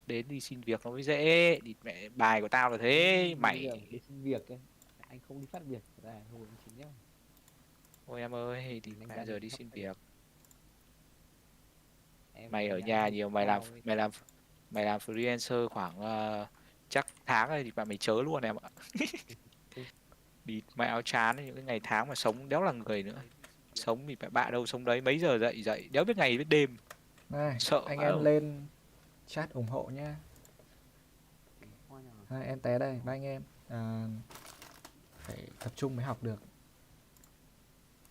đến đi xin việc nó mới dễ. Địt mẹ, bài của tao là thế Bây giờ mày. đi xin việc ấy, anh không đi phát việc là hồi anh chính nhá. Ôi em ơi, thì Đánh giá mẹ điểm giờ đi thấp xin đấy. việc. Em Mày đánh ở giá nhà điểm nhiều, cao ấy. mày làm freelancer khoảng chắc tháng này thì bạn mày chớ luôn em ạ. Địt mẹ áo chán ấy, những cái ngày tháng mà sống đéo là người nữa. Sống thì mẹ bạ đâu sống đấy, mấy giờ dậy dậy đéo biết ngày biết đêm. Này, Sợ anh vãi em lồn. lên chat ủng hộ nhá. Em té đây, ba anh em phải tập trung mới học được.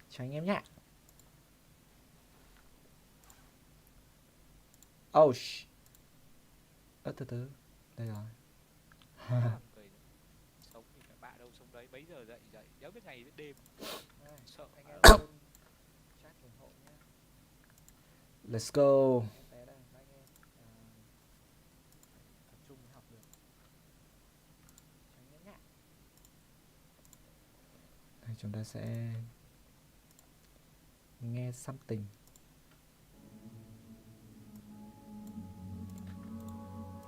Cho anh em nhá. Oh sh. Từ từ. Đây rồi. Sống thì mẹ bạ đâu sống đấy, mấy giờ dậy dậy đéo biết ngày biết đêm. Sợ Anh vãi em lồn. lên chat ủng hộ nhá. Let's go. Em té đây, ba anh em tập trung mới học được. Cho anh em nhá. Đây, chúng ta sẽ nghe something.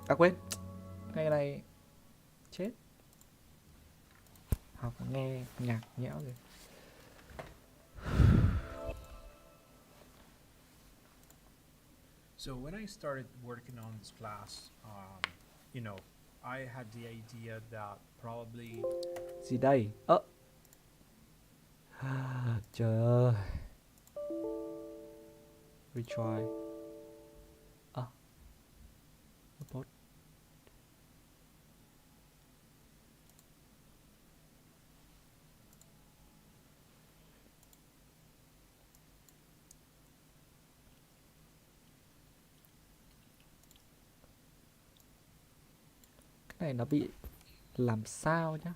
À quên, cái này chết. Học nghe nhạc nhẽo rồi. So when I started working on this class, I had the idea that probably Gì đây? Trời ơi. Retry. Report. Cái này nó bị làm sao nhá.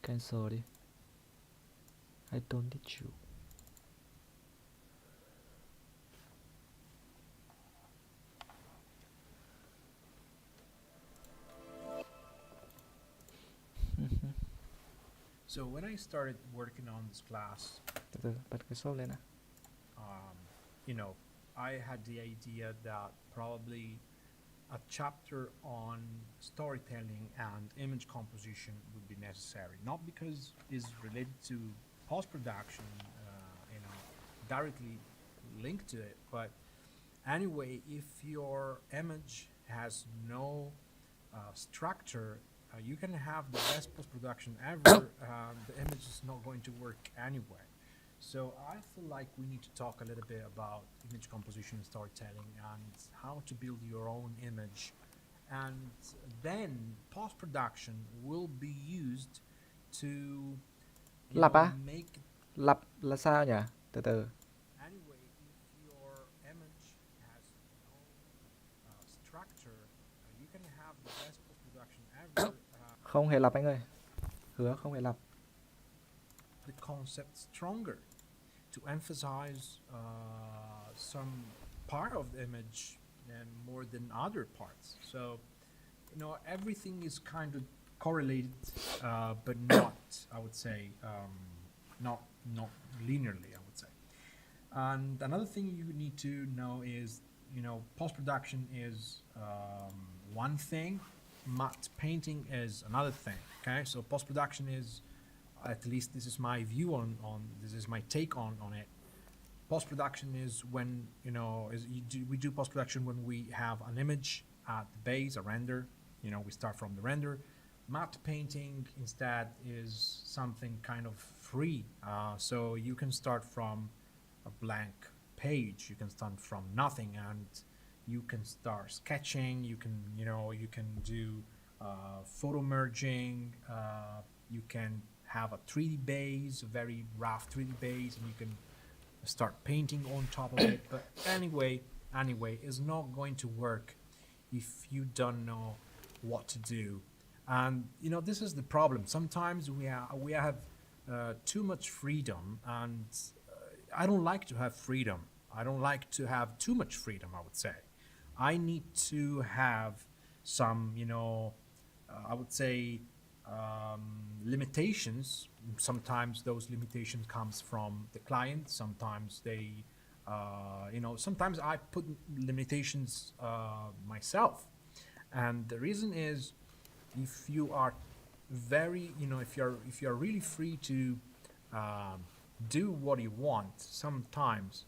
Cancel đi. I don't need you. so when I started working on this class, Từ từ, bật cái số lên nào. I had the idea that probably a chapter on storytelling and image composition would be necessary, not because it's related to post-production, directly linked to it, but anyway, if your image has no structure, you can have the best post-production ever. The image is not going to work anyway. So I feel like we need to talk a little bit about image composition and storytelling and how to build your own image. And then post-production will be used to Lặp á? make. Lặp là sao nhỉ? Từ từ. Anyway, if your image has no structure, you can have the best post-production ever. Không hề lặp anh ơi. Hứa không hề lặp. The concept stronger to emphasize some part of the image and more than other parts. So, everything is kind of correlated, but not, I would say, not linearly, I would say. And another thing you need to know is, post-production is one thing, matte painting is another thing. Okay, so post-production is, at least this is my view on this is my take on it. Post-production is when we do post-production when we have an image at the base, a render. We start from the render. Matte painting instead is something kind of free, so you can start from a blank page. You can start from nothing, and you can start sketching. You can do photo merging. You can have a 3D base, a very rough 3D base, and you can start painting on top of it. But anyway, it's not going to work if you don't know what to do. And this is the problem. Sometimes we have too much freedom, and I don't like to have freedom. I don't like to have too much freedom, I would say. I need to have some, I would say, limitations. Sometimes those limitations comes from the client. Sometimes they Sometimes I put limitations myself, and the reason is, if you are very, if you're really free to um, do what you want, sometimes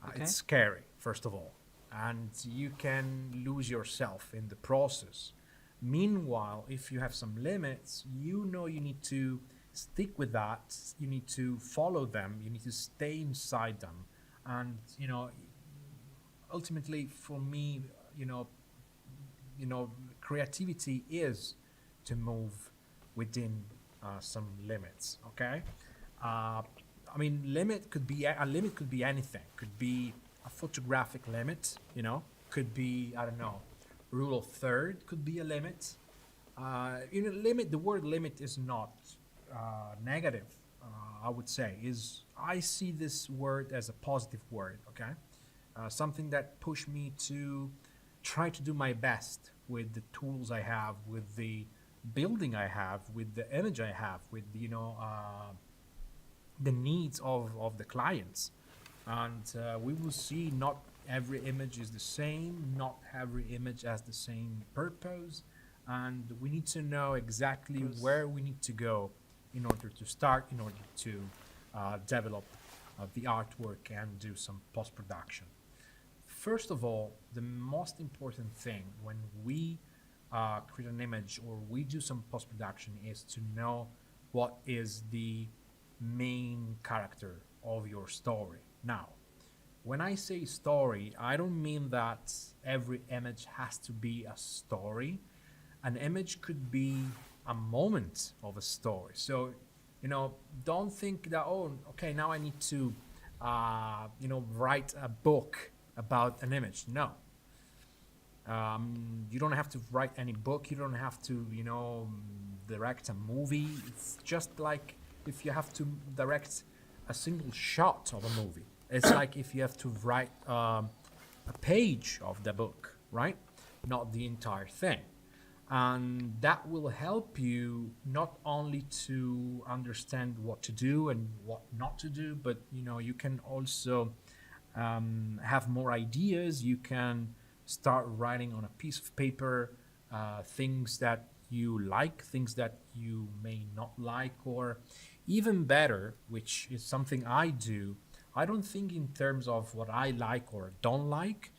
Okay. it's scary, first of all, and you can lose yourself in the process. Meanwhile, if you have some limits, you need to stick with that, you need to follow them, you need to stay inside them. And, ultimately, for me, you know, creativity is to move within some limits. Okay, limit could be a limit could be anything. Could be a photographic limit. Could be, I don't know, rule of third could be a limit. Limit. The word limit is not negative. I would say is I see this word as a positive word. Okay, something that pushed me to try to do my best with the tools I have, with the building I have, with the image I have, with the needs of the clients. And we will see not every image is the same, not every image has the same purpose, and we need to know exactly where we need to go in order to start, in order to develop the artwork and do some post-production. First of all, the most important thing when we create an image or we do some post-production is to know what is the main character of your story. Now, when I say story, I don't mean that every image has to be a story. An image could be a moment of a story. So, don't think that, oh, okay, now I need to, write a book about an image. No. You don't have to write any book. You don't have to, direct a movie. It's just like if you have to direct a single shot of a movie. It's like if you have to write a page of the book, right? Not the entire thing. And that will help you not only to understand what to do and what not to do, but you can also have more ideas. You can start writing on a piece of paper things that you like, things that you may not like, or even better, which is something I do. I don't think in terms of what I like or don't like.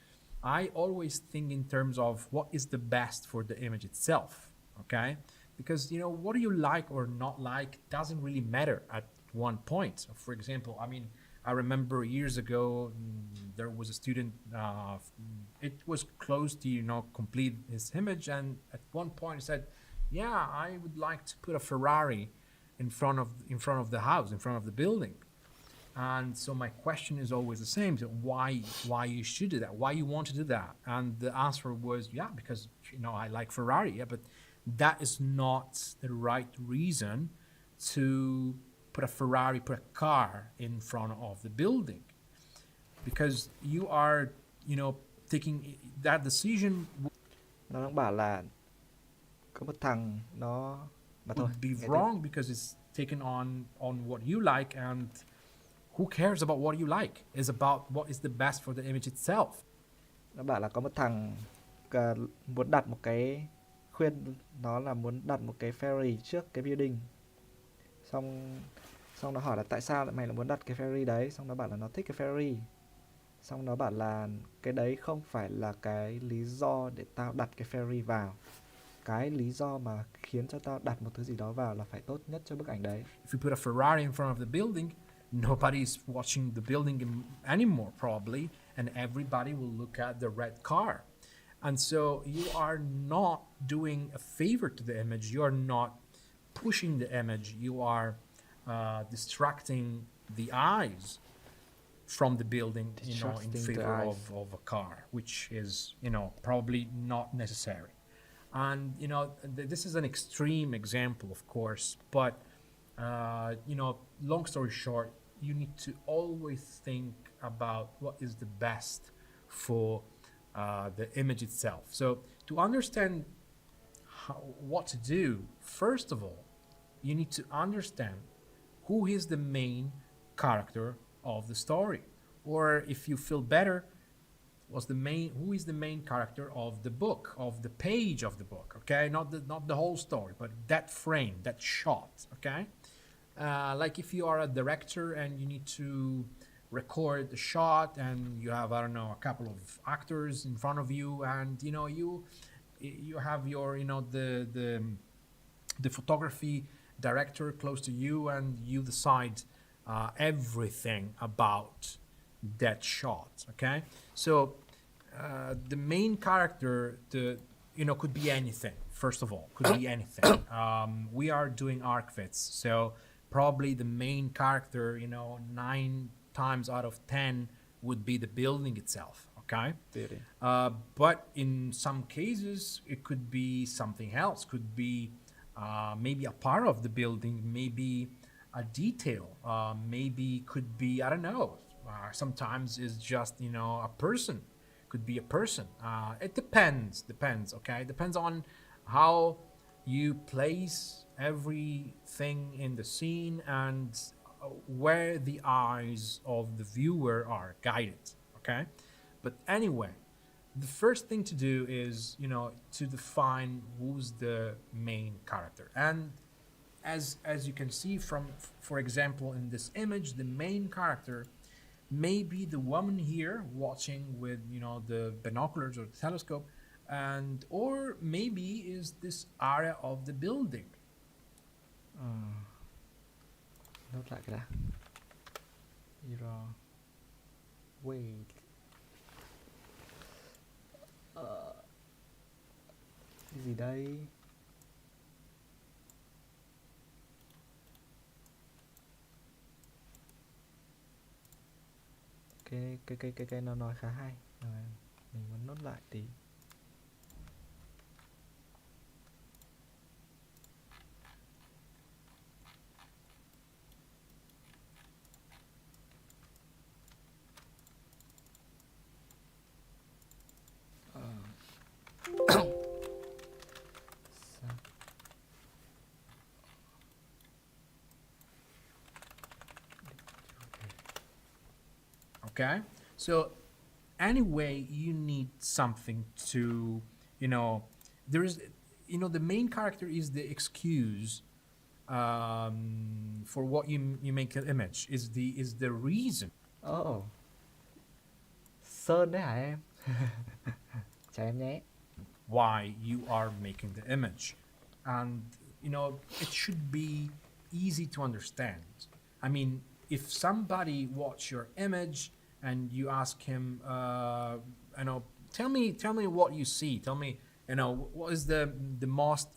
I always think in terms of what is the best for the image itself. Okay, because what do you like or not like doesn't really matter at one point. So for example, I remember years ago there was a student. It was close to complete his image, and at one point he said, "Yeah, I would like to put a Ferrari in front of the house, in front of the building." And so my question is always the same: so why you should do that? Why you want to do that? And the answer was, yeah, because I like Ferrari. Yeah, but that is not the right reason to put a car in front of the building, because you are taking that decision Nó đang bảo là có một thằng nó mà thôi. would be nghe tiếp. wrong because it's taken on what you like, and who cares about what you like? It's about what is the best for the image itself. Nó bảo là có một thằng muốn đặt một cái khuyên nó là muốn đặt một cái ferry trước cái building. Xong nó hỏi là tại sao lại mày lại muốn đặt cái ferry đấy, xong nó bảo là nó thích cái ferry. Xong nó bảo là cái đấy không phải là cái lý do để tao đặt cái ferry vào. Cái lý do mà khiến cho tao đặt một thứ gì đó vào là phải tốt nhất cho bức ảnh đấy. If you put a Ferrari in front of the building, nobody's watching the building anymore probably, and everybody will look at the red car. And so you are not doing a favor to the image. You are not pushing the image. You are distracting the eyes from the building, in Distracting the favor eyes. of a car, which is, probably not necessary. And, this is an extreme example, of course, but, long story short, you need to always think about what is the best for the image itself. So to understand what to do, first of all, you need to understand who is the main character of the story. Or if you feel better, who is the main character of the book, of the page of the book, okay? Not the whole story, but that frame, that shot, okay? Like if you are a director and you need to record the shot and you have, I don't know, a couple of actors in front of you, and you have your, the photography director close to you, and you decide everything about that shot, okay? So the main character, could be anything. First of all, could be anything. We are doing ArcVids, so probably the main character, 9 times out of 10 would be the building itself, okay? Building. But in some cases, it could be something else. Could be maybe a part of the building, maybe a detail, maybe could be, I don't know. Sometimes it's just, a person. Could be a person. It depends, okay? It depends on how you place everything in the scene and where the eyes of the viewer are guided, okay? But anyway, the first thing to do is, to define who's the main character. And as you can see from, for example, in this image, the main character may be the woman here watching with, the binoculars or the telescope, or maybe is this area of the building. Nốt lại cái đã. Error. Wait. Cái gì đây? Cái nó nói khá hay. Rồi, mình muốn nốt lại tí. Okay, so anyway, you need something to, there is, the main character is the excuse for what you make an image, is the reason. Oh. Sơn đấy hả em? Chào em nhé. Why you are making the image. And it should be easy to understand. I mean, if somebody watch your image and you ask him, tell me what you see, tell me, what is the most,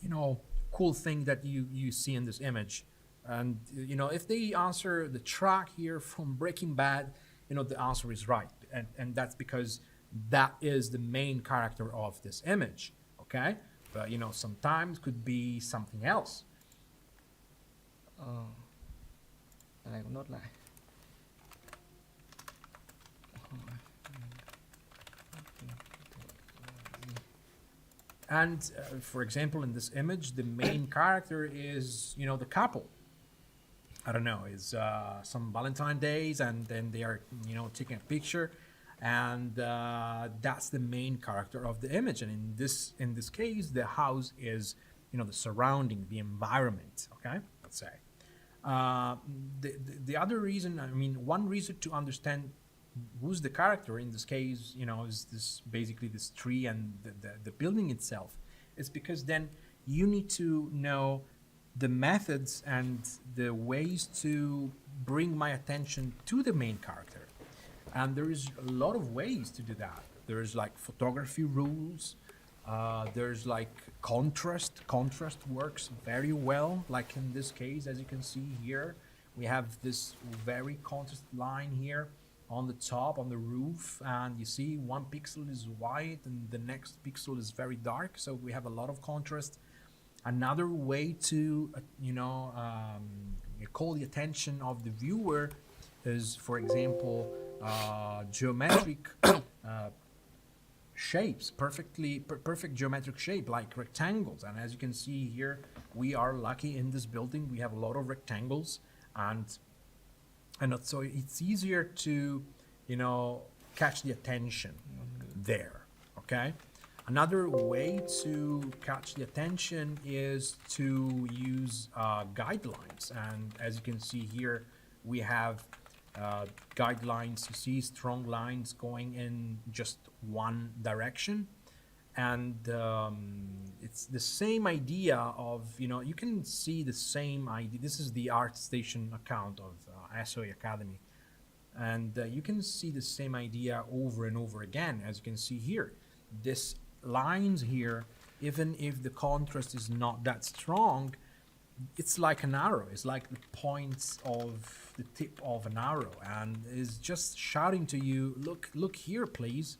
cool thing that you see in this image, and if they answer the track here from Breaking Bad, the answer is right, and that's because that is the main character of this image, okay? But sometimes could be something else. Cái này cũng nốt lại. And for example, in this image, the main character is, the couple. I don't know, it's some Valentine days, and then they are, taking a picture, and that's the main character of the image. And in this case, the house is, the surrounding, the environment. Okay, let's say. The other reason, one reason to understand who's the character in this case, is this basically this tree and the building itself. It's because then you need to know the methods and the ways to bring my attention to the main character. And there is a lot of ways to do that. There's like photography rules. There's like contrast. Contrast works very well. Like in this case, as you can see here, we have this very contrast line here on the top, on the roof, and you see one pixel is white and the next pixel is very dark, so we have a lot of contrast. Another way to call the attention of the viewer is, for example, geometric shapes, perfect geometric shape, like rectangles. And as you can see here, we are lucky in this building, we have a lot of rectangles, and so it's easier to catch the attention there, okay? Another way to catch the attention is to use guidelines. And as you can see here, we have guidelines. You see strong lines going in just one direction. And it's the same idea of, you can see the same idea. This is the ArtStation account of SOE Academy. And you can see the same idea over and over again, as you can see here. This lines here, even if the contrast is not that strong, it's like an arrow. It's like the points of the tip of an arrow, and is just shouting to you, look here, please.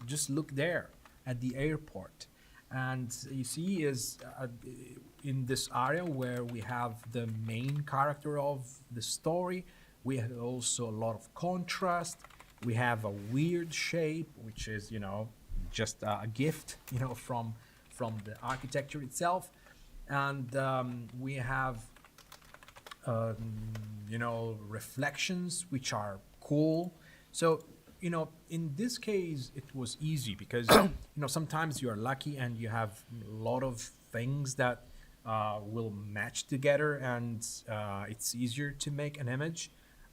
Just look there at the airport. And you see is in this area where we have the main character of the story, we have also a lot of contrast. We have a weird shape, which is, just a gift, from the architecture itself. And we have, reflections, which are cool. So, in this case, it was easy because, sometimes you are lucky and you have a lot of things that will match together, and it's easier to make an image.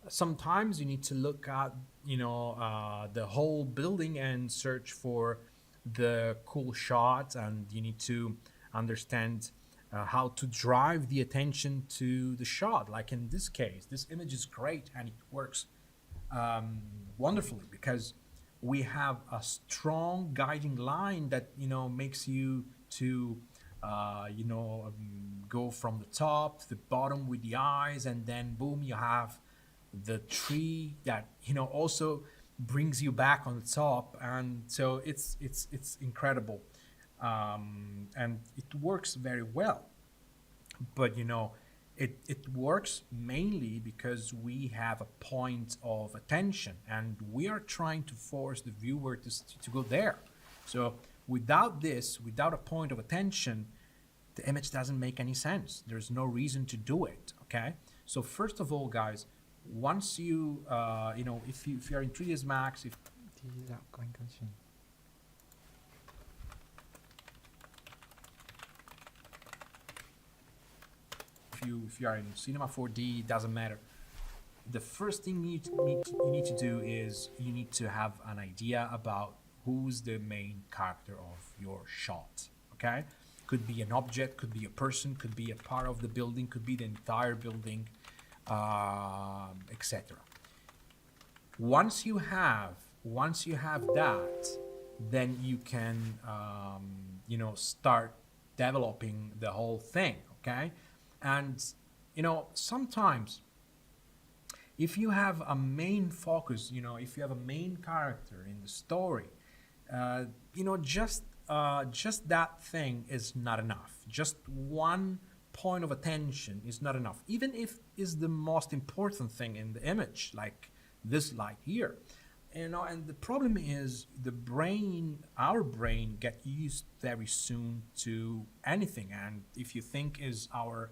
Sometimes you need to look at, the whole building and search for the cool shots, and you need to understand how to drive the attention to the shot. Like in this case, this image is great and it works wonderfully because we have a strong guiding line that, makes you to, go from the top to the bottom with the eyes, and then boom, you have the tree that, also brings you back on the top. And so it's incredible, and it works very well. But it works mainly because we have a point of attention, and we are trying to force the viewer to go there. So without this, without a point of attention, the image doesn't make any sense. There's no reason to do it. Okay, so first of all, guys, once you if you are in 3ds Max, if you are in Cinema 4D, doesn't matter. The first thing you need to do is you need to have an idea about who's the main character of your shot. Okay, could be an object, could be a person, could be a part of the building, could be the entire building, etc. Once you have that, then you can start developing the whole thing. Okay, and sometimes if you have a main focus, if you have a main character in the story, just that thing is not enough. Just one point of attention is not enough, even if is the most important thing in the image, like this light here. And the problem is our brain get used very soon to anything. And if you think is our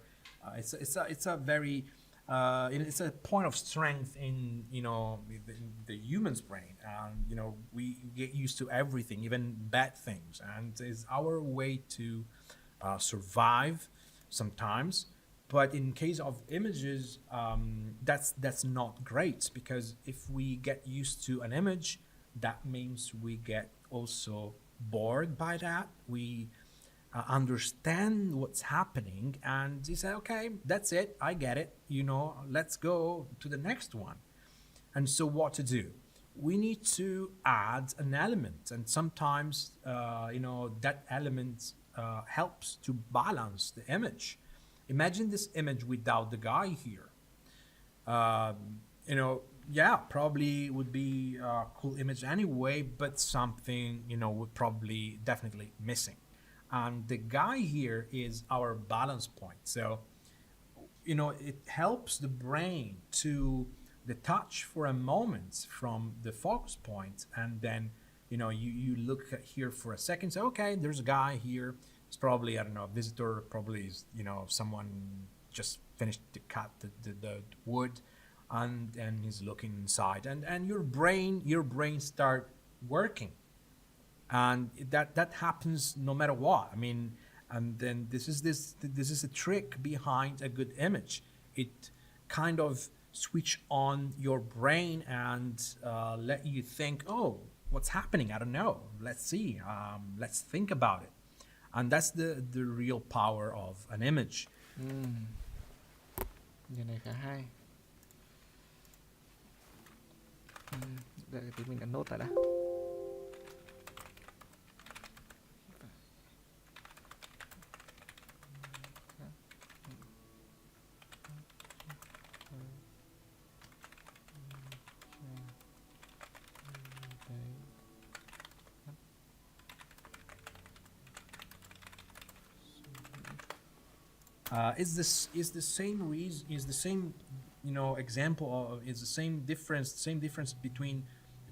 it's a very it's a point of strength in the human's brain, and we get used to everything, even bad things, and it's our way to survive sometimes. But in case of images, that's not great, because if we get used to an image, that means we get also bored by that. We understand what's happening, and you say, okay, that's it, I get it, let's go to the next one. And so what to do? We need to add an element, and sometimes that element helps to balance the image. Imagine this image without the guy here. Yeah, probably would be a cool image anyway, but something would probably definitely missing. And the guy here is our balance point. So, it helps the brain to detach for a moment from the focus point. And then, you look here for a second, say, okay, there's a guy here. It's probably, I don't know, a visitor, probably is, someone just finished to cut the wood. and he's looking inside, and your brain start working, and that happens no matter what. I mean, and then this is a trick behind a good image. It kind of switch on your brain and let you think, oh, what's happening? I don't know. Let's see. Let's think about it. And that's the real power of an image. Điều này khá hay. Đợi tí mình ấn nốt lại đã. Is the same reason, is the same, example of, is the same difference between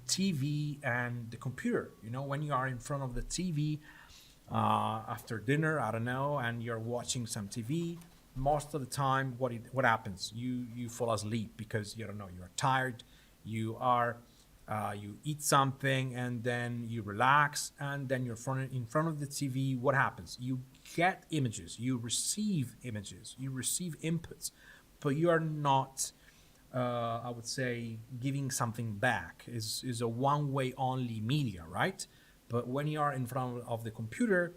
TV and the computer. When you are in front of the TV after dinner, I don't know, and you're watching some TV, most of the time what happens, you fall asleep because you don't know, you're tired, you eat something, and then you relax, and then you're in front of the TV. What happens? You get images, you receive inputs, but you are not, I would say, giving something back. Is a one-way only media, right? But when you are in front of the computer,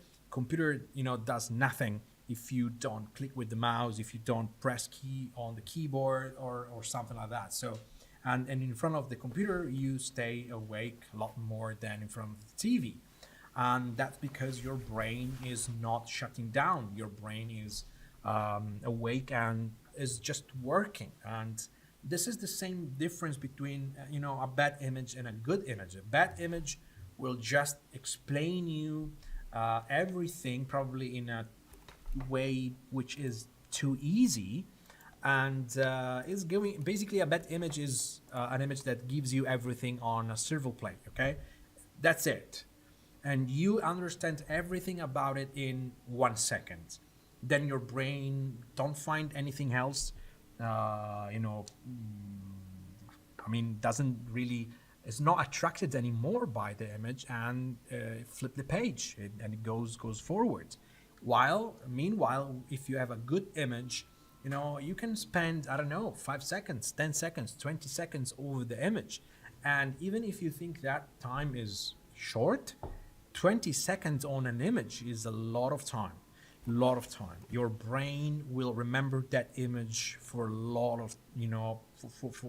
does nothing if you don't click with the mouse, if you don't press key on the keyboard or something like that. So, and in front of the computer, you stay awake a lot more than in front of the TV. And that's because your brain is not shutting down. Your brain is awake and is just working. And this is the same difference between a bad image and a good image. A bad image will just explain you everything, probably in a way which is too easy, and is giving, basically a bad image is an image that gives you everything on a silver plate. Okay, that's it, and you understand everything about it in 1 second. Then your brain don't find anything else, doesn't really, is not attracted anymore by the image, and flip the page, and it goes forward. Meanwhile, if you have a good image, you can spend, I don't know, 5 seconds, 10 seconds, 20 seconds over the image. And even if you think that time is short, 20 seconds on an image is a lot of time. Your brain will remember that image for a lot of,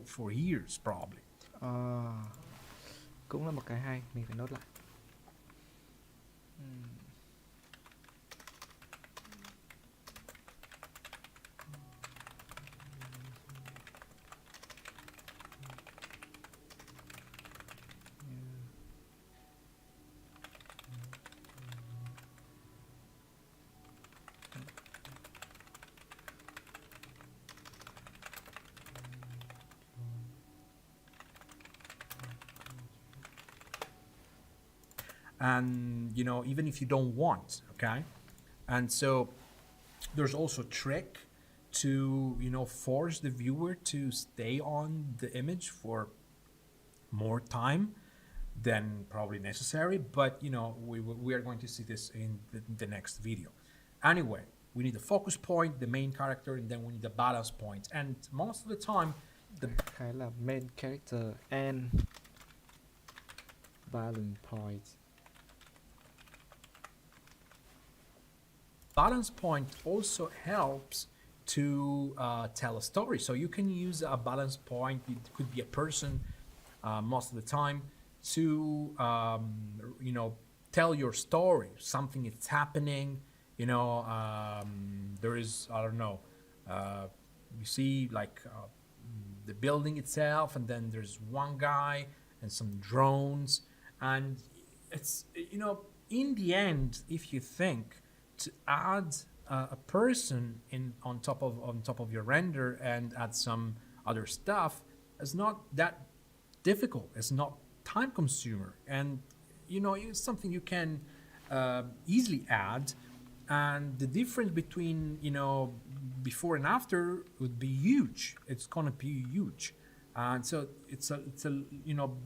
for years probably. Cũng là một cái hay, mình phải nốt lại. And even if you don't want, okay, and so there's also a trick to force the viewer to stay on the image for more time than probably necessary, but we are going to see this in the next video. Anyway, we need the focus point, the main character, and then we need the balance point. And most of the time Khá là main character and balance point. Balance point also helps to tell a story. So you can use a balance point, it could be a person most of the time, to tell your story. Something is happening, there is, I don't know, you see like the building itself, and then there's one guy and some drones, and it's, in the end, if you think, to add a person on top of your render and add some other stuff is not that difficult. It's not time consumer, and it's something you can easily add. And the difference between before and after would be huge. It's gonna be huge, and so it's a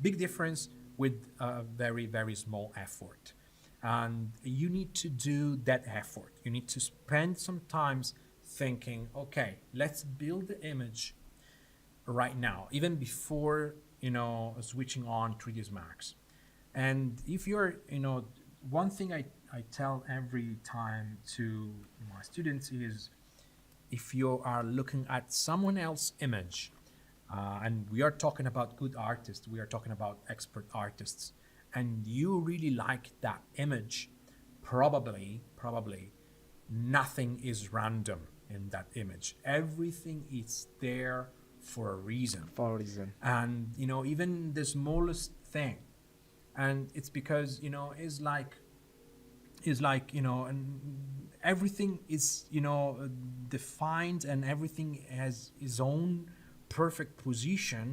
big difference with a very very small effort, and you need to do that effort. You need to spend some time thinking, okay, let's build the image right now, even before switching on 3ds Max. And if you're one thing I tell every time to my students is, if you are looking at someone else's image, and we are talking about good artists, we are talking about expert artists, and you really like that image, probably nothing is random in that image. Everything is there for a reason. And even the smallest thing, and it's because it's like and everything is defined, and everything has its own perfect position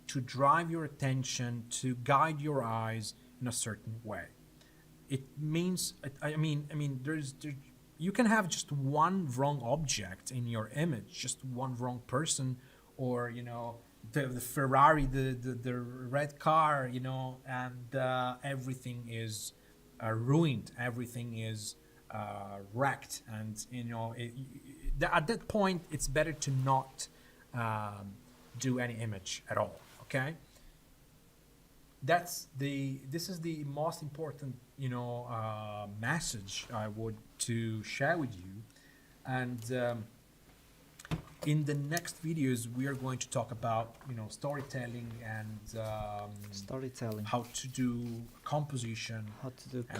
to drive your attention, to guide your eyes in a certain way. It means you can have just one wrong object in your image, just one wrong person, or the Ferrari, the red car, and everything is ruined, everything is wrecked, and at that point it's better to not do any image at all. Okay, this is the most important message I would to share with you. And in the next videos we are going to talk about storytelling and how to do composition,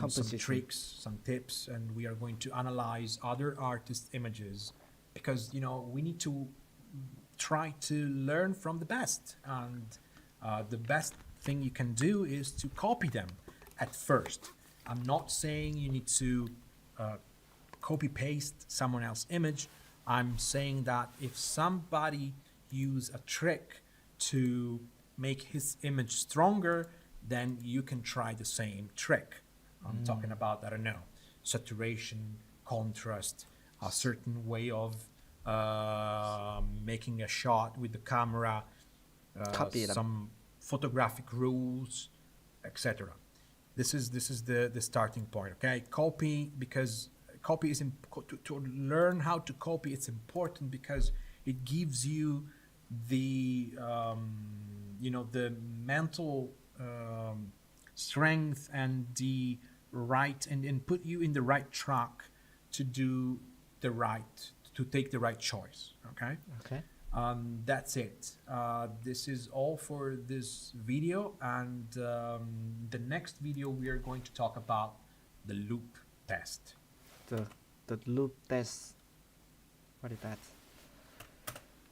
some tricks, some tips, and we are going to analyze other artists' images, because we need to try to learn from the best, and the best thing you can do is to copy them at first. I'm not saying you need to copy paste someone else's image. I'm saying that if somebody use a trick to make his image stronger, then you can try the same trick. I'm talking about, I don't know, saturation, contrast, a certain way of making a shot with the camera, some photographic rules, etc. This is the starting point. Okay, copy, because copy is to learn how to copy. It's important because it gives you the the mental strength and the right, and put you in the right track to do to take the right choice. Okay. That's it. This is all for this video, and the next video we are going to talk about the loop test. The loop test. What is that?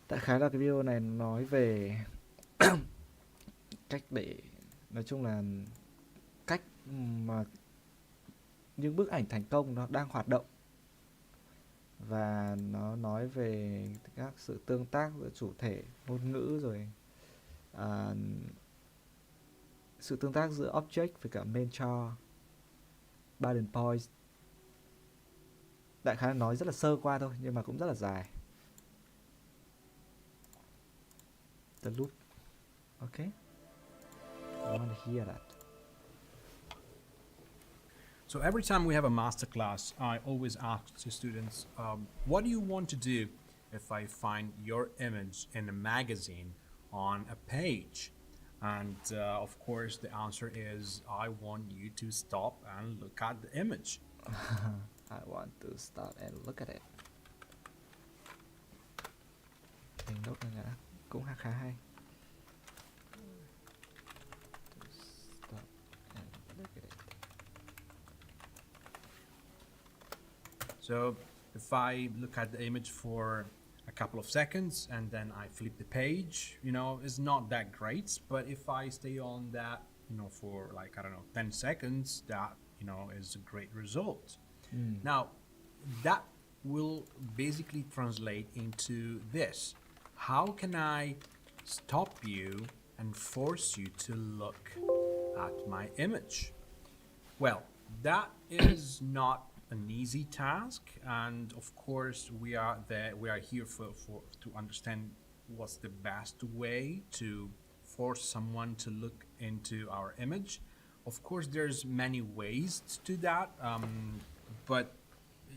Đại khái là cái video này nói về cách để, nói chung là cách mà những bức ảnh thành công nó đang hoạt động, và nó nói về các sự tương tác giữa chủ thể, ngôn ngữ, rồi sự tương tác giữa object với cả main chart, Biden points. Đại khái nói rất là sơ qua thôi, nhưng mà cũng rất là dài. The loop. Okay. I want to hear that. So every time we have a masterclass, I always ask the students, what do you want to do if I find your image in a magazine on a page? And of course, the answer is, I want you to stop and look at the image. I want to stop and look at it. Mình nốt này cũng khá hay. Stop and look at it. So if I look at the image for a couple of seconds and then I flip the page, it's not that great. But if I stay on that, for like, I don't know, 10 seconds, that, is a great result. Now, that will basically translate into this. How can I stop you and force you to look at my image? Well, that is not an easy task, and of course we are here for to understand what's the best way to force someone to look into our image. Of course, there's many ways to do that, but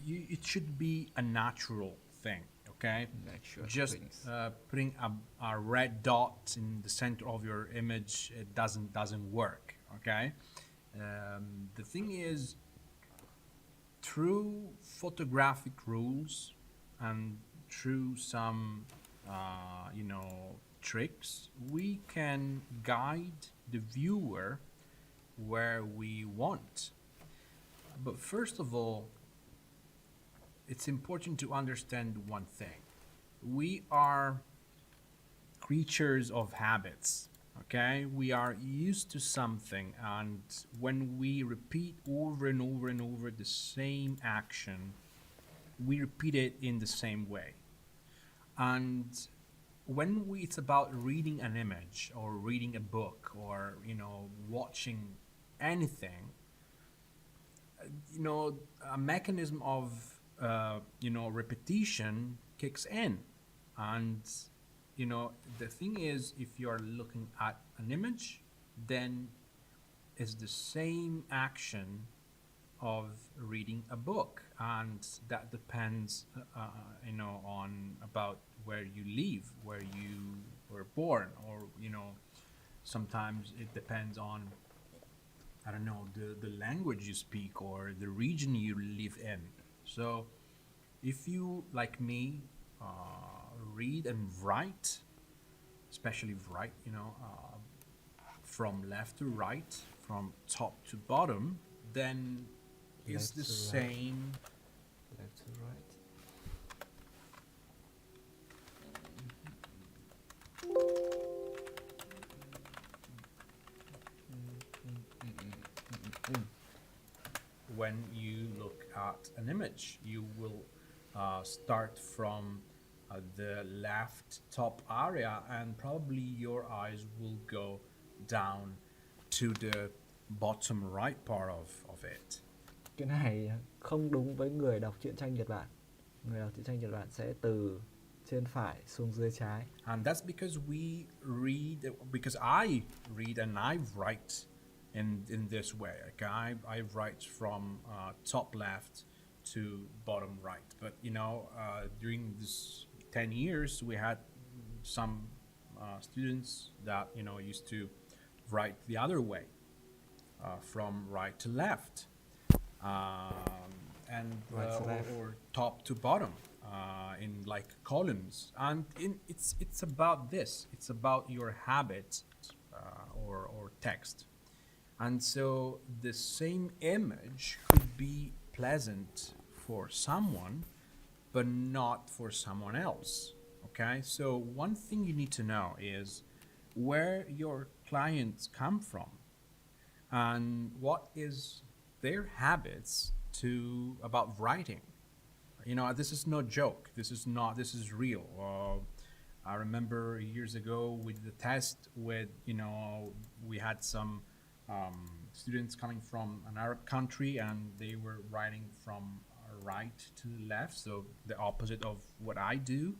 it should be a natural thing. Okay, Natural just things. putting a red dot in the center of your image, it doesn't work. Okay, the thing is, through photographic rules and through some tricks, we can guide the viewer where we want. But first of all, it's important to understand one thing. We are creatures of habits. Okay, we are used to something, and when we repeat over and over and over the same action, we repeat it in the same way. And when it's about reading an image or reading a book or watching anything, a mechanism of repetition kicks in. And the thing is, if you're looking at an image, then it's the same action of reading a book, and that depends on about where you live, where you were born, or sometimes it depends on, I don't know, the language you speak or the region you live in. So if you, like me, read and write, especially write, from left to right, from top to bottom, then it's Left the to right. same. Left to right. When you look at an image, you will start from the left top area, and probably your eyes will go down to the bottom right part of it. Cái này không đúng với người đọc truyện tranh Nhật Bản. Người đọc truyện tranh Nhật Bản sẽ từ trên phải xuống dưới trái. And that's because I read and I write in this way. Okay, I write from top left to bottom right. But during this 10 years, we had some students that used to write the other way, from right to left, and Right to left. or top to bottom, in like columns. And it's about this. It's about your habit, or text. And so the same image could be pleasant for someone, but not for someone else. Okay, so one thing you need to know is where your clients come from and what is their habits about writing. This is no joke. This is real. I remember years ago with the test, we had some students coming from an Arab country, and they were writing from right to left, so the opposite of what I do.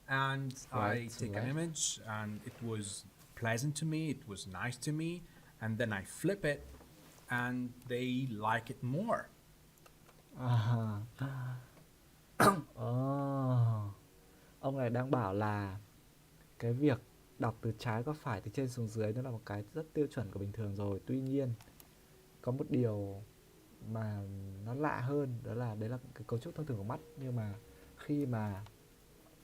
And Right I to take an left. image, and it was pleasant to me, it was nice to me, and then I flip it, and they like it more. Ông này đang bảo là cái việc đọc từ trái qua phải, từ trên xuống dưới, nó là một cái rất tiêu chuẩn của bình thường rồi. Tuy nhiên có một điều mà nó lạ hơn, đấy là cái cấu trúc thông thường của mắt. Nhưng mà khi mà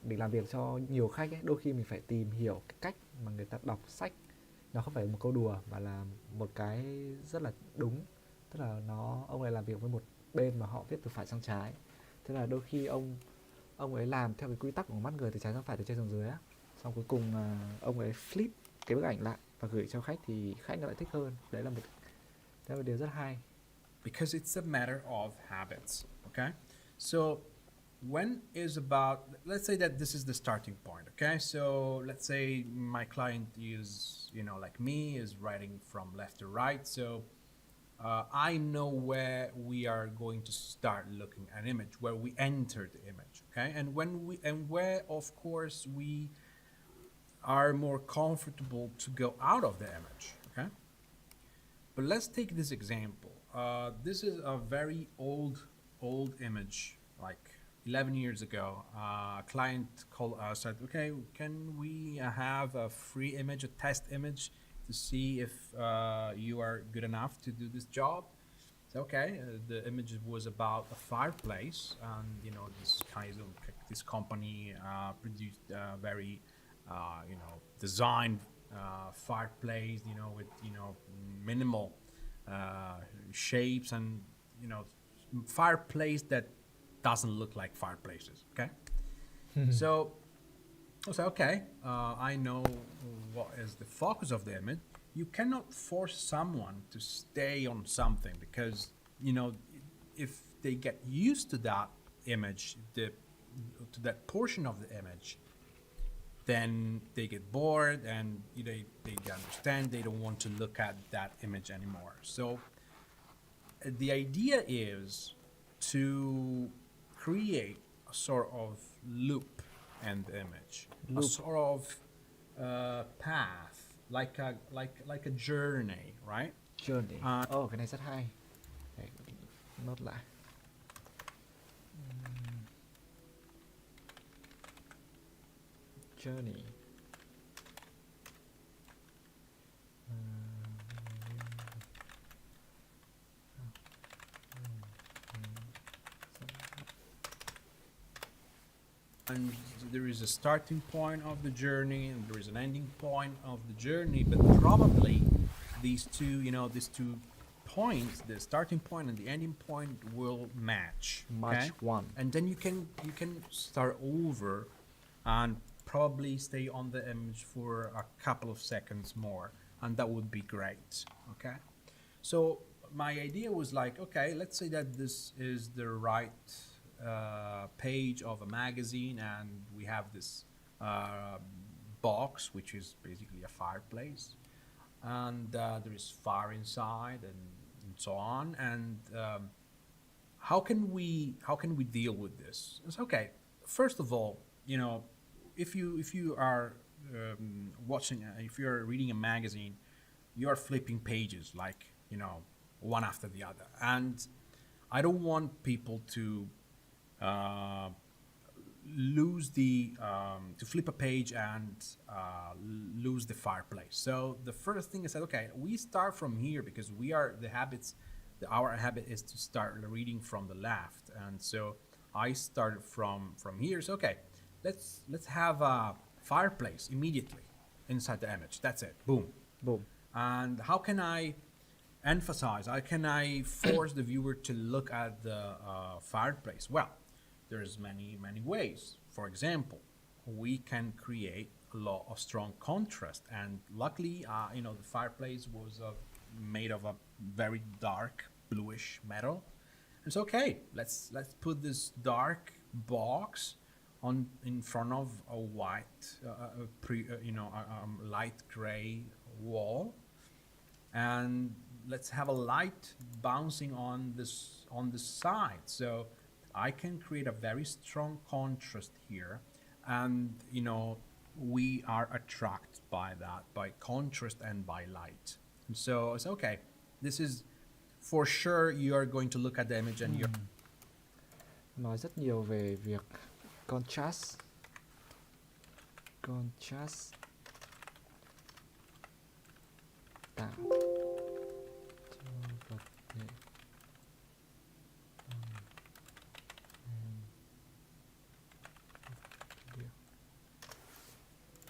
mình làm việc cho nhiều khách ấy, đôi khi mình phải tìm hiểu cái cách mà người ta đọc sách. Nó không phải một câu đùa mà là một cái rất là đúng. Tức là ông ấy làm việc với một bên mà họ viết từ phải sang trái. Thế là đôi khi ông ấy làm theo cái quy tắc của mắt người, từ trái sang phải, từ trên xuống dưới á. Xong cuối cùng ông ấy flip cái bức ảnh lại và gửi cho khách, thì khách nó lại thích hơn. Đấy là một điều rất hay. Because it's a matter of habits. Okay, so when is about, let's say that this is the starting point. Okay, so let's say my client is like me, is writing from left to right. So I know where we are going to start looking at an image, where we enter the image, okay? And where, of course, we are more comfortable to go out of the image, okay? But let's take this example. This is a very old image, like 11 years ago. A client called us, said, okay, can we have a free image, a test image, to see if you are good enough to do this job? So, okay, the image was about a fireplace, and this company produced very designed fireplace, with minimal shapes, and fireplace that doesn't look like fireplaces. Okay, so I was like, okay, I know what is the focus of the image. You cannot force someone to stay on something, because if they get used to that image, to that portion of the image, then they get bored, and they understand they don't want to look at that image anymore. So the idea is to create a sort of loop in the image, a sort of path, like a journey, right? Journey. Cái này rất hay. Để nốt lại. Journey. And there is a starting point of the journey, and there is an ending point of the journey, but probably these two points, the starting point and the ending point, will match. Match one. And then you can start over and probably stay on the image for a couple of seconds more, and that would be great. Okay, so my idea was like, okay, let's say that this is the right page of a magazine, and we have this box, which is basically a fireplace, and there is fire inside, and so on. And how can we deal with this? It's okay. First of all, if you are watching, if you're reading a magazine, you are flipping pages, like one after the other, and I don't want people to lose to flip a page and lose the fireplace. So the first thing I said, okay, we start from here, because our habit is to start reading from the left, and so I started from here. So okay, let's have a fireplace immediately inside the image. That's it. Boom. And how can I emphasize? How can I force the viewer to look at the fireplace? Well, there's many ways. For example, we can create a lot of strong contrast, and luckily, the fireplace was made of a very dark bluish metal. It's okay. Let's put this dark box in front of a white, light gray wall, and let's have a light bouncing on the side. So I can create a very strong contrast here, and we are attracted by that, by contrast and by light. And so it's okay. This is for sure. You are going to look at the image, and you're Nói rất nhiều về việc contrast tạo cho vật thể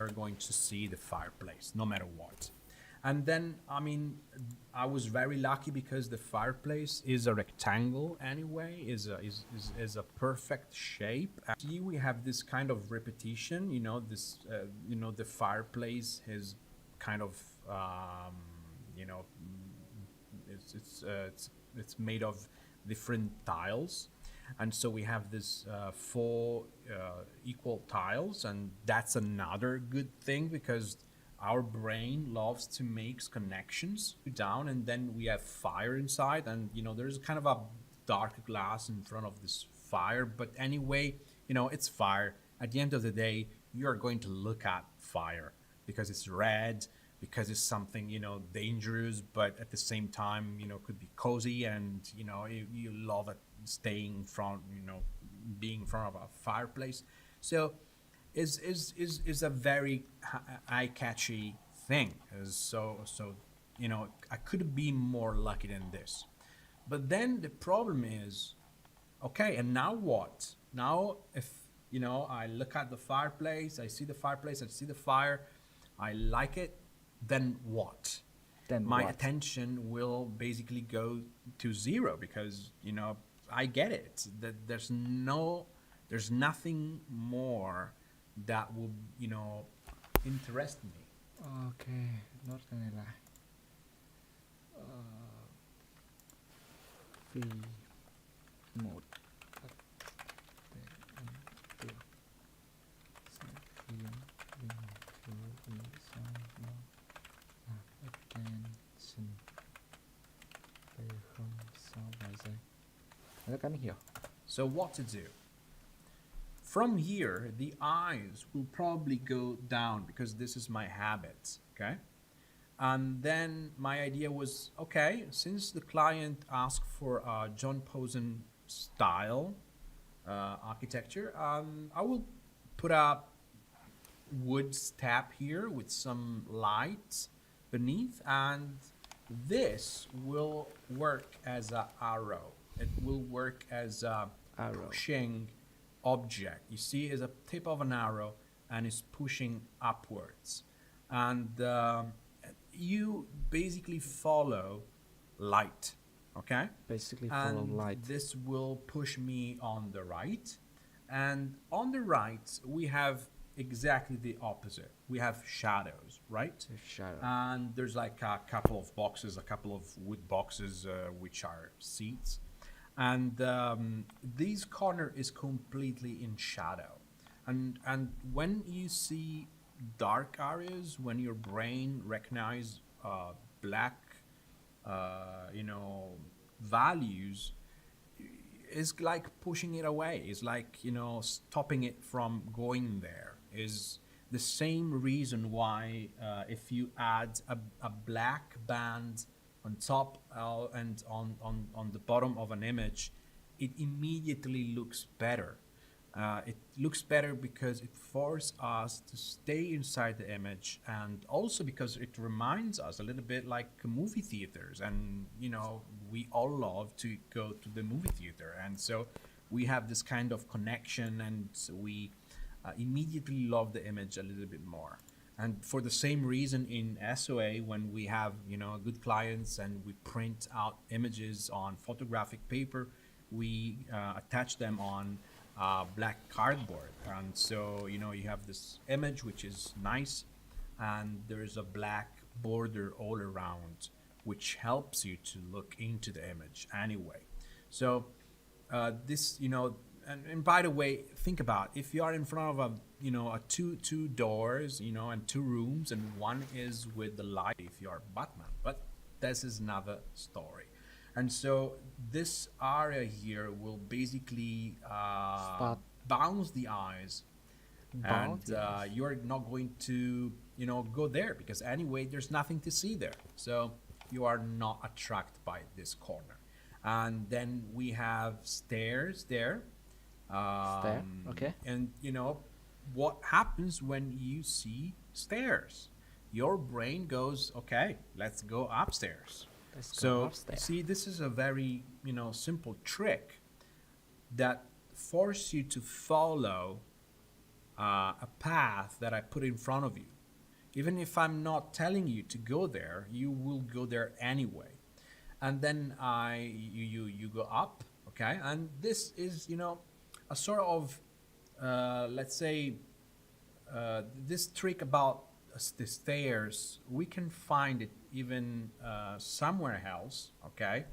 are going to see the fireplace no matter what. And then, I was very lucky, because the fireplace is a rectangle anyway, is a perfect shape. See, we have this kind of repetition, the fireplace is kind of, it's made of different tiles. And so we have this 4 equal tiles, and that's another good thing, because our brain loves to make connections down, and then we have fire inside, and there's kind of a dark glass in front of this fire. But anyway, it's fire. At the end of the day, you're going to look at fire because it's red, because it's something dangerous, but at the same time could be cozy, and you love it, staying in front, being in front of a fireplace. So is a very eye-catchy thing. I could be more lucky than this. But then the problem is, okay, and now what? Now if I look at the fireplace, I see the fireplace, I see the fire, I like it, then what? Then My what? attention will basically go to zero, because I get it. That there's nothing more that will interest me. Ok, nốt cái này lại. Vì một các tệ ấn tượng sẽ khiến mình chú ý sang nó là attention về không sau vài giây. Đó cái mình hiểu. So what to do? From here, the eyes will probably go down because this is my habit, okay? And then my idea was, okay, since the client asked for a John Posen style architecture, I will put a wood step here with some lights beneath, and this will work as an arrow. It will work as a Arrow. pushing object. You see, it's a tip of an arrow, and it's pushing upwards. And you basically follow light, okay? Basically follow And light. this will push me on the right. And on the right, we have exactly the opposite. We have shadows, right? The shadow. And there's like a couple of boxes, a couple of wood boxes, which are seats. And this corner is completely in shadow. And when you see dark areas, when your brain recognizes black, values, it's like pushing it away. It's like, stopping it from going there. Is the same reason why if you add a black band on top and on the bottom of an image, it immediately looks better. It looks better because it forces us to stay inside the image, and also because it reminds us a little bit like movie theaters, and we all love to go to the movie theater, and so we have this kind of connection, and we immediately love the image a little bit more. And for the same reason in SOA, when we have good clients and we print out images on photographic paper, we attach them on black cardboard, and so you have this image which is nice, and there's a black border all around, which helps you to look into the image anyway. So this and by the way, think about if you are in front of a two doors, and two rooms, and one is with the light if you are Batman, but this is another story. And so this area here will basically bounce the eyes, Bounce the eyes. you're not going to go there, because anyway there's nothing to see there, so you are not attracted by this corner. And then we have stairs there. Okay. And what happens when you see stairs? Your brain goes, okay, let's go upstairs. Let's go So upstairs. see, this is a very simple trick that forces you to follow a path that I put in front of you. Even if I'm not telling you to go there, you will go there anyway. And then you go up, okay? And this is a sort of let's say this trick about the stairs, we can find it even somewhere else, okay?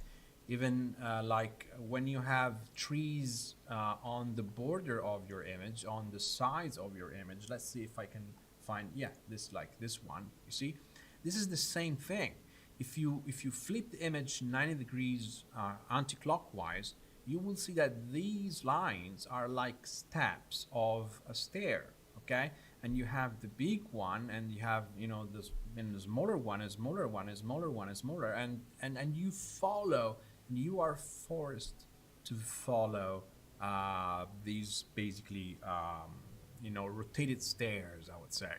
Even like when you have trees on the border of your image, on the sides of your image. Let's see if I can find, yeah, this, like this one, you see, this is the same thing. If you flip the image 90 degrees anti-clockwise, you will see that these lines are like steps of a stair, okay? And you have the big one, and you have, you know, this, and the smaller one, a smaller one, a smaller one, a smaller, and you follow, and you are forced to follow these basically, you know, rotated stairs, I would say.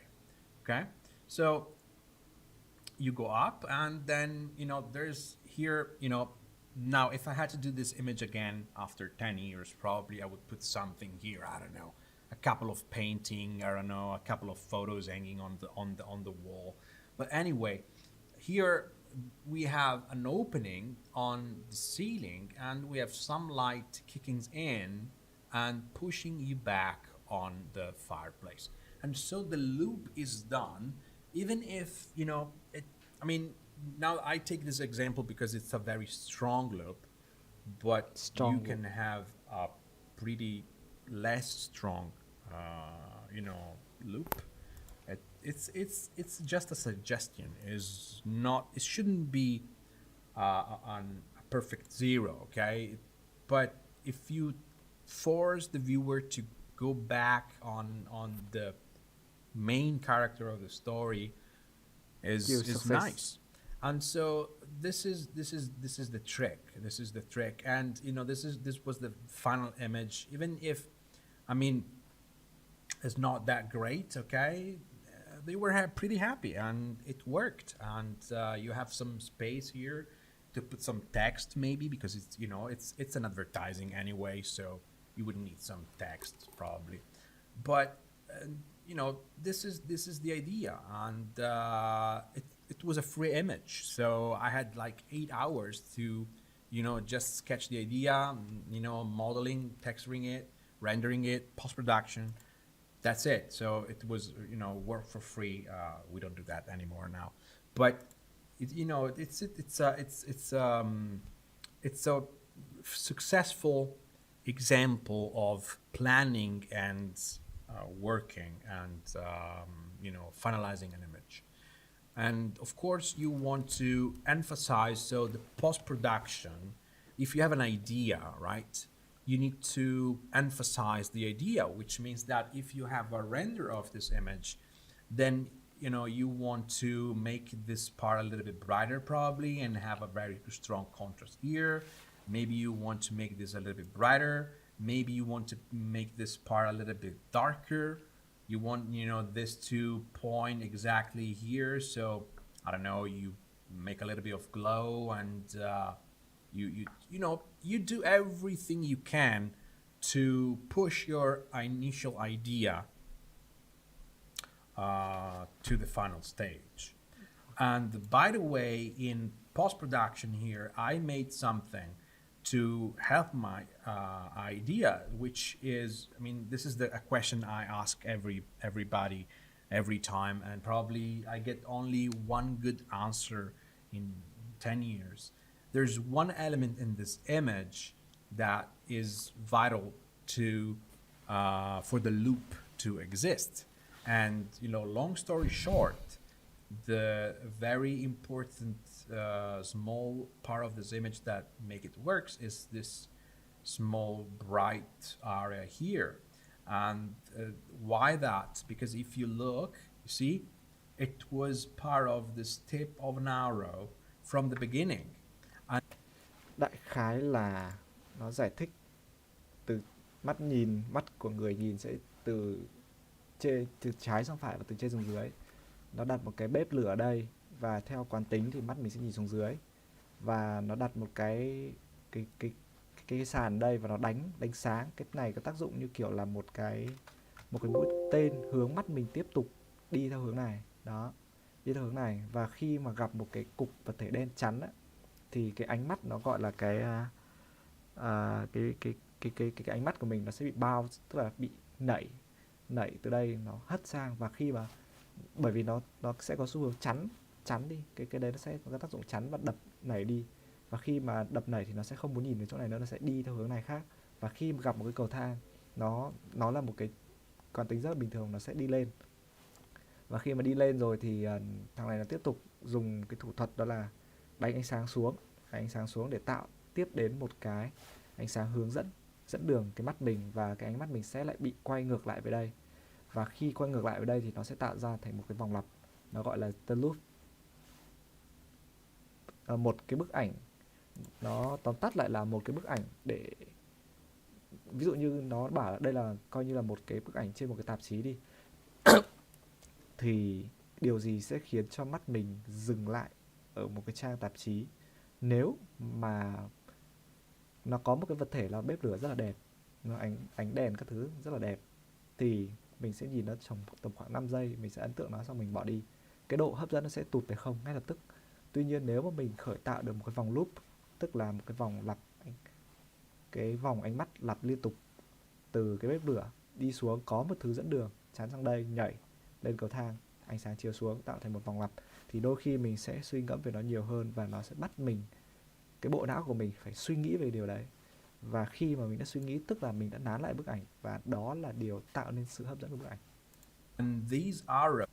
Okay, so you go up, and then, you know, there's here, you know, now if I had to do this image again after 10 years, probably I would put something here, I don't know, a couple of painting, I don't know, a couple of photos hanging on the wall. But anyway, here we have an opening on the ceiling, and we have some light kicking in and pushing you back on the fireplace. And so the loop is done, even if, you know, I mean, now I take this example because it's a very strong loop, but Strong you loop. can have a pretty less strong, you know, loop. It's just a suggestion. Is not. It shouldn't be on a perfect zero. Okay, but if you force the viewer to go back on the main character of the story, Give is success. nice. And so this is the trick. This is the trick. And you know, this was the final image. Even if, I mean, it's not that great, okay, they were pretty happy, and it worked. And you have some space here to put some text, maybe, because it's, you know, it's an advertising anyway, so you would need some text probably. But you know, this is the idea, and it was a free image, so I had like 8 hours to, you know, just sketch the idea, you know, modeling, texturing it, rendering it, post-production. That's it. So it was, you know, work for free. We don't do that anymore now. But you know, it's a successful example of planning and working and you know, finalizing an image. And of course, you want to emphasize, so the post-production, if you have an idea, right, you need to emphasize the idea, which means that if you have a render of this image, then, you know, you want to make this part a little bit brighter probably, and have a very strong contrast here. Maybe you want to make this a little bit brighter. Maybe you want to make this part a little bit darker. You want, you know, this to point exactly here. So I don't know, you make a little bit of glow, and you know, you do everything you can to push your initial idea to the final stage. And by the way, in post-production here, I made something to help my idea, which is, I mean, this is a question I ask everybody every time, and probably I get only one good answer in 10 years. There's one element in this image that is vital to for the loop to exist. And, you know, long story short, the very important small part of this image that make it works is this small bright area here. And why that? Because if you look, you see, it was part of this tip of an arrow from the beginning. Đại khái là nó giải thích từ mắt của người nhìn sẽ từ trái sang phải và từ trên xuống dưới. Nó đặt một cái bếp lửa ở đây, và theo quán tính thì mắt mình sẽ nhìn xuống dưới, và nó đặt một cái sàn đây, và nó đánh sáng. Cái này có tác dụng như kiểu là một cái mũi tên hướng mắt mình tiếp tục đi theo hướng này. Đó, đi theo hướng này. Và khi mà gặp một cái cục vật thể đen chắn á, thì cái ánh mắt nó gọi là cái ánh mắt của mình nó sẽ bị bao, tức là bị nảy từ đây, nó hất sang. Và khi mà, bởi vì nó sẽ có xu hướng chắn đi, cái đấy nó sẽ có tác dụng chắn và đập nảy đi. Và khi mà đập nảy thì nó sẽ không muốn nhìn đến chỗ này nữa, nó sẽ đi theo hướng này khác. Và khi mà gặp một cái cầu thang, nó là một cái quán tính rất là bình thường, nó sẽ đi lên. Và khi mà đi lên rồi thì thằng này nó tiếp tục dùng cái thủ thuật đó là đánh ánh sáng xuống để tạo tiếp đến một cái ánh sáng hướng dẫn đường cái mắt mình, và cái ánh mắt mình sẽ lại bị quay ngược lại về đây. Và khi quay ngược lại về đây thì nó sẽ tạo ra thành một cái vòng lặp, nó gọi là the loop. Một cái bức ảnh, nó tóm tắt lại là một cái bức ảnh để, ví dụ như nó bảo đây là coi như là một cái bức ảnh trên một cái tạp chí đi, thì điều gì sẽ khiến cho mắt mình dừng lại ở một cái trang tạp chí nếu mà nó có một cái vật thể là bếp lửa rất là đẹp, nó ánh đèn các thứ rất là đẹp, thì mình sẽ nhìn nó trong tầm khoảng 5 giây, mình sẽ ấn tượng nó xong mình bỏ đi. Cái độ hấp dẫn nó sẽ tụt về không ngay lập tức. Tuy nhiên nếu mà mình khởi tạo được một cái vòng loop, tức là một cái vòng lặp, cái vòng ánh mắt lặp liên tục từ cái bếp lửa đi xuống, có một thứ dẫn đường chắn sang đây, nhảy lên cầu thang, ánh sáng chiếu xuống, tạo thành một vòng lặp, thì đôi khi mình sẽ suy ngẫm về nó nhiều hơn, và nó sẽ bắt mình, cái bộ não của mình phải suy nghĩ về điều đấy. Và khi mà mình đã suy nghĩ tức là mình đã nán lại bức ảnh, và đó là điều tạo nên sự hấp dẫn của bức ảnh. And these arrows,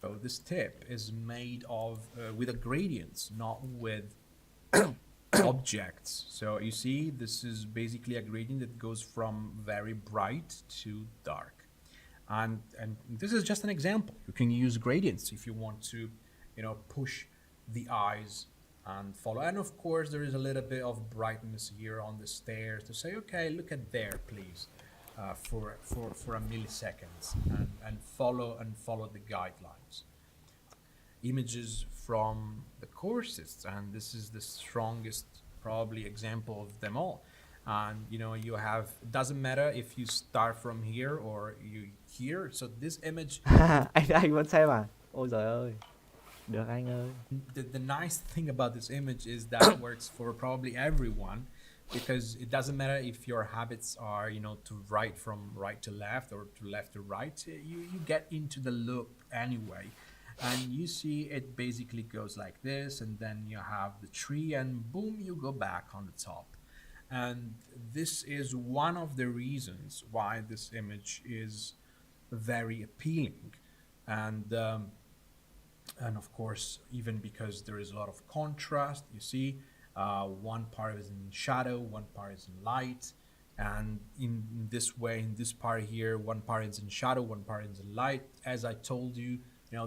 so this tip is made of with a gradients, not with objects. So you see, this is basically a gradient that goes from very bright to dark. And this is just an example. You can use gradients if you want to, push the eyes and follow. And of course, there is a little bit of brightness here on the stairs to say, okay, look at there, please, for a milliseconds, and follow the guidelines. Images from the courses, and this is the strongest probably example of them all. And you have, it doesn't matter if you start from here or you here. So this image, anh vẫn xem à? Ôi giời ơi, được anh ơi. the nice thing about this image is that works for probably everyone, because it doesn't matter if your habits are to write from right to left or to left to right. You get into the loop anyway. And you see it basically goes like this, and then you have the tree, and boom, you go back on the top. And this is one of the reasons why this image is very appealing. And of course, even because there is a lot of contrast, you see, one part is in shadow, one part is in light. And in this way, in this part here, one part is in shadow, one part is in light. As I told you,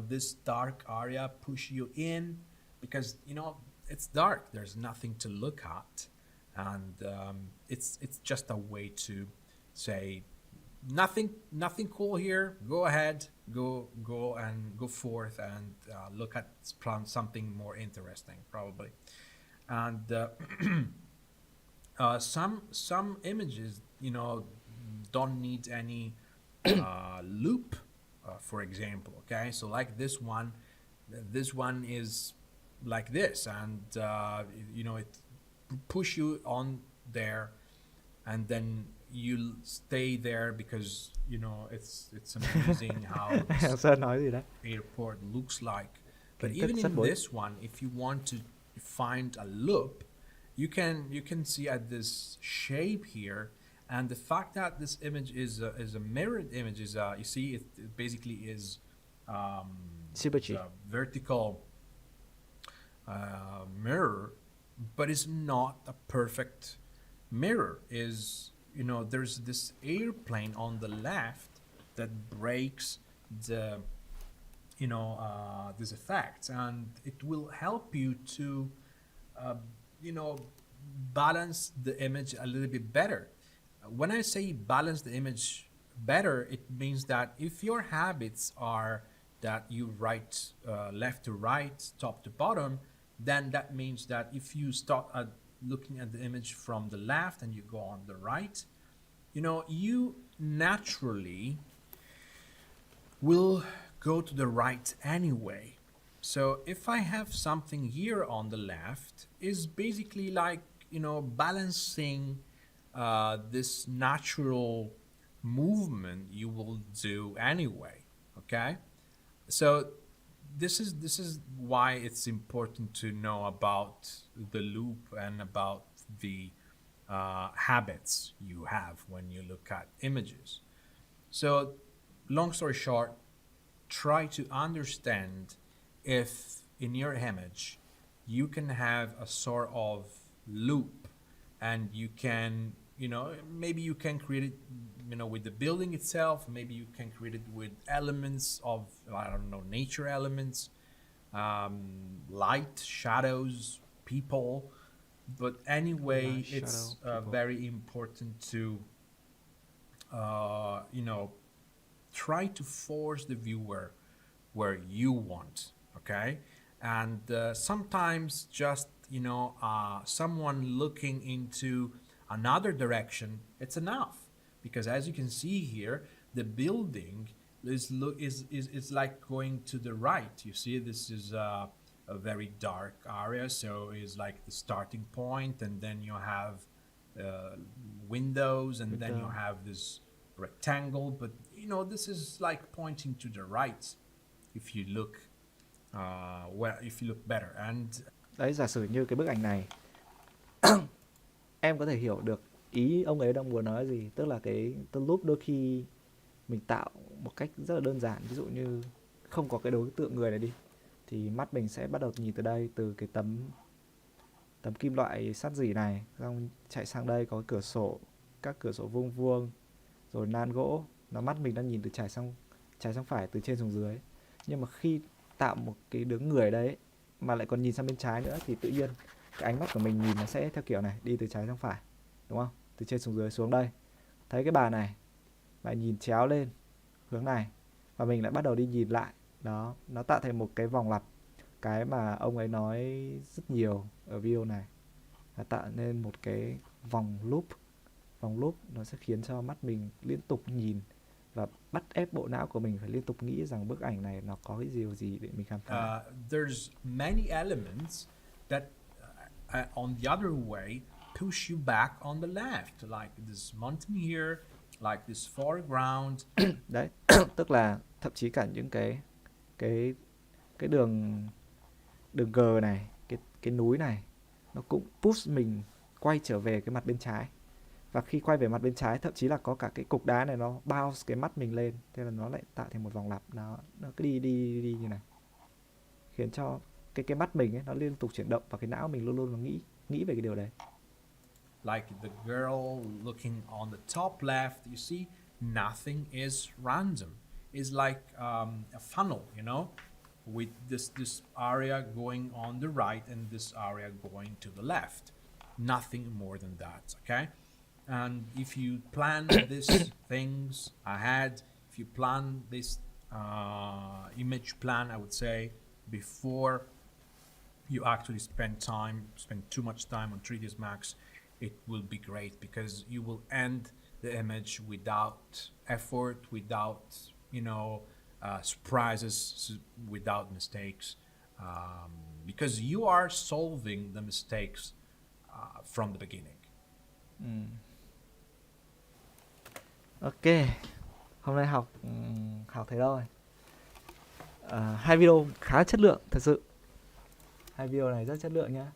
this dark area push you in because it's dark, there's nothing to look at, and it's just a way to say nothing cool here, go ahead, go forth and look at something more interesting probably. And some images don't need any loop. For example, okay, so like this one is like this, and it push you on there, and then you stay there because it's amazing how this Sơn nói gì đấy? airport looks like. But Kiến thức even rất in bối. this one, if you want to find a loop, you can see at this shape here. And the fact that this image is a mirrored image is you see it basically is Symmetry. a vertical mirror, but it's not a perfect mirror. Is there's this airplane on the left that breaks the this effect, and it will help you to balance the image a little bit better. When I say balance the image better, it means that if your habits are that you write left to right, top to bottom, then that means that if you start looking at the image from the left and you go on the right, you naturally will go to the right anyway. So if I have something here on the left, is basically like balancing this natural movement you will do anyway. Okay, so this is why it's important to know about the loop and about the habits you have when you look at images. So long story short, try to understand if in your image you can have a sort of loop, and you can, maybe you can create it, with the building itself. Maybe you can create it with elements of, I don't know, nature elements, light, shadows, people. But anyway, Light, it's shadow, people. very important to, try to force the viewer where you want, okay? And sometimes just, someone looking into another direction, it's enough. Because as you can see here, the building is like going to the right. You see, this is a very dark area, so it's like the starting point, and then you have windows, and then you have this rectangle. But this is like pointing to the right if you look if you look better. And Đấy, giả sử như cái bức ảnh này em có thể hiểu được ý ông ấy đang muốn nói gì. Tức là cái loop đôi khi mình tạo một cách rất là đơn giản. Ví dụ như không có cái đối tượng người này đi, thì mắt mình sẽ bắt đầu nhìn từ đây, từ cái tấm kim loại sắt rỉ này, xong chạy sang đây có cửa sổ, các cửa sổ vuông vuông, rồi nan gỗ. Nó mắt mình đang nhìn từ trái sang phải, từ trên xuống dưới. Nhưng mà khi tạo một cái đứa người ở đây mà lại còn nhìn sang bên trái nữa, thì tự nhiên cái ánh mắt của mình nhìn nó sẽ theo kiểu này, đi từ trái sang phải, đúng không? Từ trên xuống dưới xuống đây. Thấy cái bà này, bà nhìn chéo lên hướng này, và mình lại bắt đầu đi nhìn lại. Đó, nó tạo thành một cái vòng lặp. Cái mà ông ấy nói rất nhiều ở video này là tạo nên một cái vòng loop. Vòng loop nó sẽ khiến cho mắt mình liên tục nhìn và bắt ép bộ não của mình phải liên tục nghĩ rằng bức ảnh này nó có cái điều gì để mình khám phá. There's many elements that on the other way push you back on the left, like this mountain here, like this foreground. Đấy, tức là thậm chí cả những cái đường G này, cái núi này, nó cũng push mình quay trở về cái mặt bên trái. Và khi quay về mặt bên trái, thậm chí là có cả cái cục đá này nó bounce cái mắt mình lên, thế là nó lại tạo thành một vòng lặp. Nó cứ đi như này, khiến cho cái mắt mình ấy nó liên tục chuyển động, và cái não mình luôn luôn nó nghĩ về cái điều đấy. Like the girl looking on the top left, you see, nothing is random. It's like a funnel, with this area going on the right and this area going to the left. Nothing more than that, okay? And if you plan these things ahead, if you plan this image plan, I would say, before you actually spend too much time on 3ds Max, it will be great, because you will end the image without effort, without, surprises, without mistakes, because you are solving the mistakes from the beginning. Ok, hôm nay học thế thôi. Hai video khá chất lượng thật sự. Hai video này rất chất lượng nhá.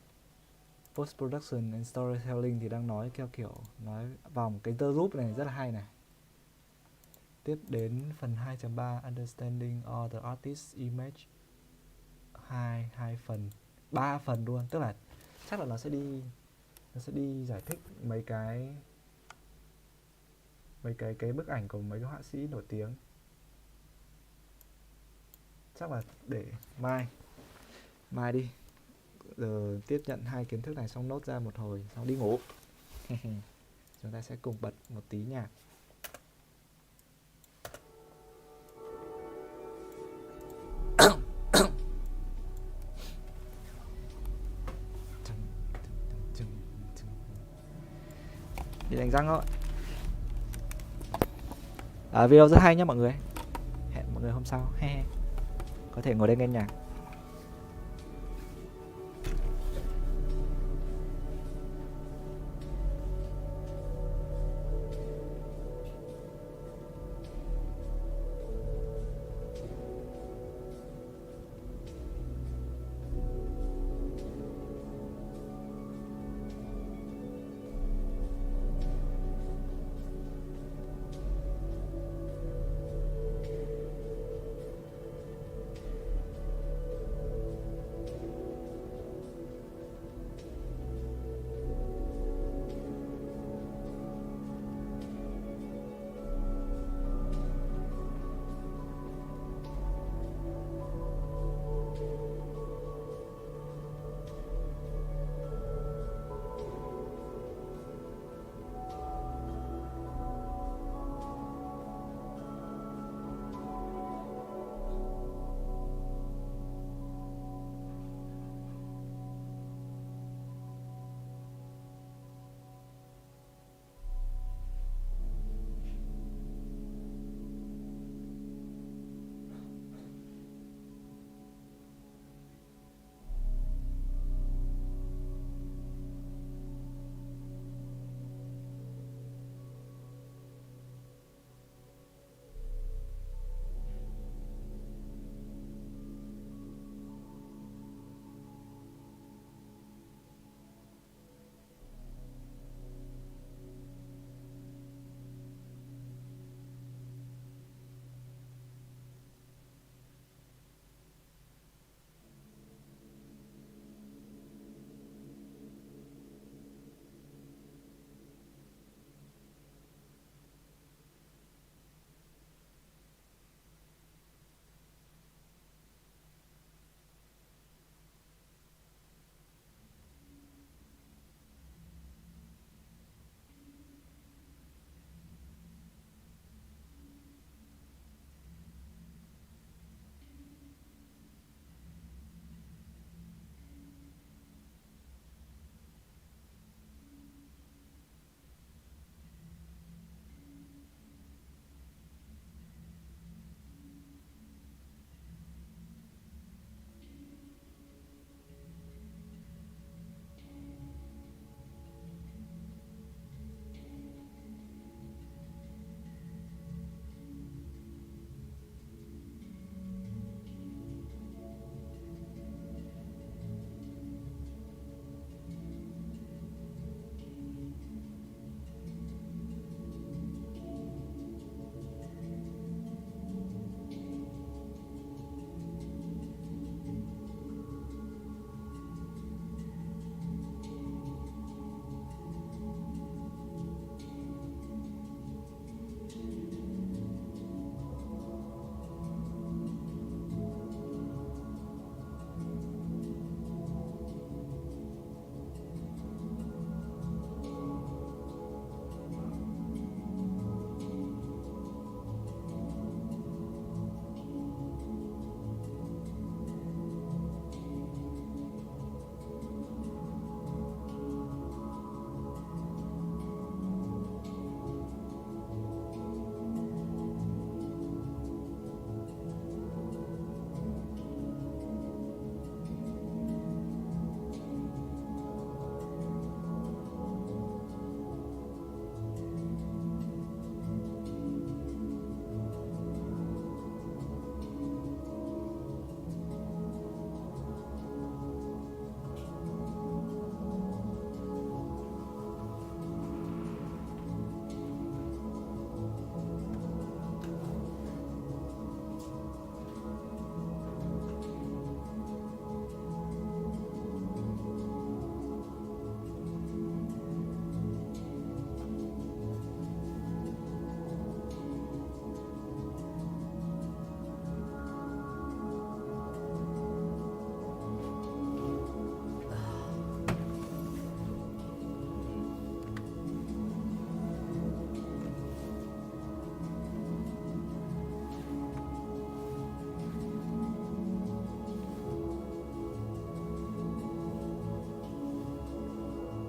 Postproduction and Storytelling thì đang nói kiểu nói vòng cái the loop này rất là hay này. Tiếp đến phần 2.3 Understanding all the artist's image. Hai phần, 3 phần luôn, tức là chắc là nó sẽ đi giải thích mấy cái bức ảnh của mấy cái họa sĩ nổi tiếng. Chắc là để mai đi. Giờ tiếp nhận 2 kiến thức này xong nốt ra một hồi xong đi ngủ. Chúng ta sẽ cùng bật một tí nhạc. Đi đánh răng thôi. Video rất hay nhá mọi người. Hẹn mọi người hôm sau. Có thể ngồi đây nghe nhạc.